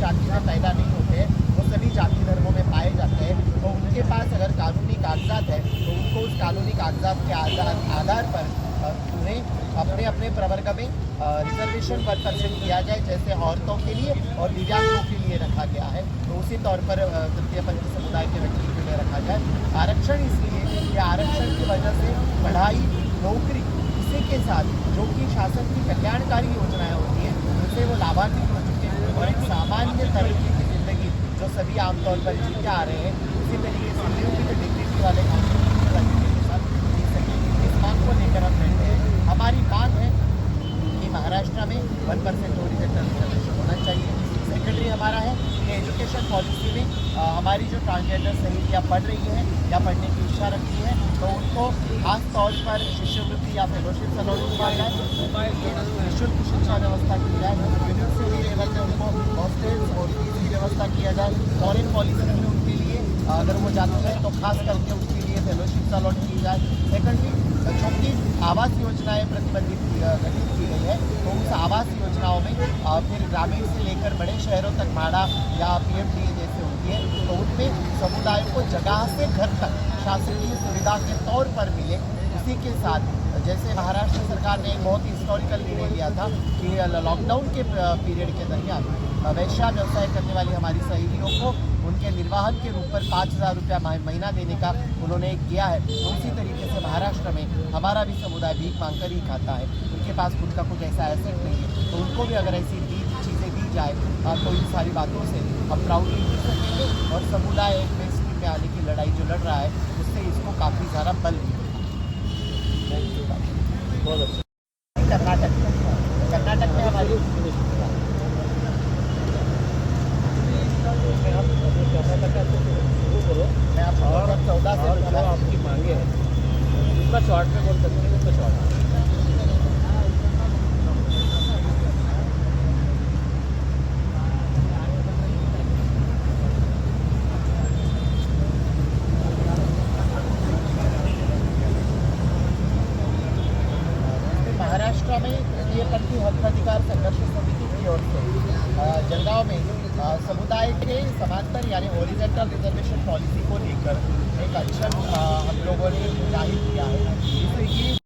जाति में पैदा नहीं होते हैं, वो सभी जाति धर्मों में पाए जाते हैं। तो उनके पास अगर कानूनी कागजात है तो उनको उस कानूनी कागजात के आधार पर उन्हें अपने अपने प्रवर्ग में रिजर्वेशन 1% किया जाए, जैसे औरतों के लिए और दिव्यांगों के लिए रखा गया है। तो उसी तौर पर तृतीयपंथी समुदाय के व्यक्तियों के लिए रखा जाए आरक्षण, इसलिए कि आरक्षण की वजह से पढ़ाई, नौकरी, इसी के साथ जो कि शासन की कल्याणकारी योजनाएं होती हैं उनसे वो लाभान्वित हो चुके हैं और एक सामान्य तरक्की की ज़िंदगी जो सभी आमतौर पर जीते आ रहे हैं, उसी तरीके से नियुक्ति डिग्री वाले के साथ जी सके। इस मांग को लेकर हम बैठे हैं। हमारी मांग है कि महाराष्ट्र में 1% ओरिजेंटल रिजर्वेशन होना चाहिए। सेकेंडरी हमारा है कि एजुकेशन पॉलिसी में हमारी जो ट्रांसजेंडर सहेलियाँ पढ़ रही हैं या पढ़ने की इच्छा रखती हैं तो उनको खास तौर पर शिष्यवृत्ति या फेलोशिप अलॉट किया जाए, निःशुल्क शिक्षा व्यवस्था की जाए, यूनिवर्सिटी लेवल में उनको हॉस्टल्स और फीस की व्यवस्था किया जाए। फॉरेन पॉलिसी में उनके लिए अगर वो जाते हैं तो खास करके उनके लिए फेलोशिप अलॉट की जाए। सेकेंडली जो कि आवास योजनाएं प्रतिबंधित गठित की गई है तो उस आवास योजनाओं में फिर ग्रामीण से लेकर बड़े शहरों तक भाड़ा या PMDA जैसे होती है तो उनमें समुदाय को जगह से घर तक शासकीय सुविधा के तौर पर मिले। उसी के साथ जैसे महाराष्ट्र सरकार ने एक बहुत हिस्टोरिकल निर्णय लिया था कि लॉकडाउन के पीरियड के दरमियान वैश्या व्यवसाय करने वाली हमारी सहेलियों को उनके निर्वाहन के रूप पर 5,000 रुपया महीना देने का उन्होंने किया है। तो उसी तरीके से महाराष्ट्र में हमारा भी समुदाय भीख मांग कर ही खाता है, उनके पास खुद का कुछ ऐसा एसेट नहीं है, तो उनको भी अगर ऐसी चीज़ें दी जाए तो इन सारी बातों से हम प्राउडली जी सकेंगे और समुदाय एक मेन में आने की लड़ाई जो लड़ रहा है उससे इसको काफ़ी ज़्यादा बल मिलेगा। बहुत अच्छा। कर्नाटक में हमारी मैं आपको 2014 से आपकी मांगे हैं उसका शॉर्ट में बोल सकते हैं, उसका शॉर्ट महाराष्ट्र में तृतीयपंथी हक अधिकार संघर्ष समिति की ओर से जलगांव में समुदाय के समांतर यानी ओरिजेंटल रिजर्वेशन पॉलिसी को लेकर एक एक्शन हम लोगों ने जाहिर किया है।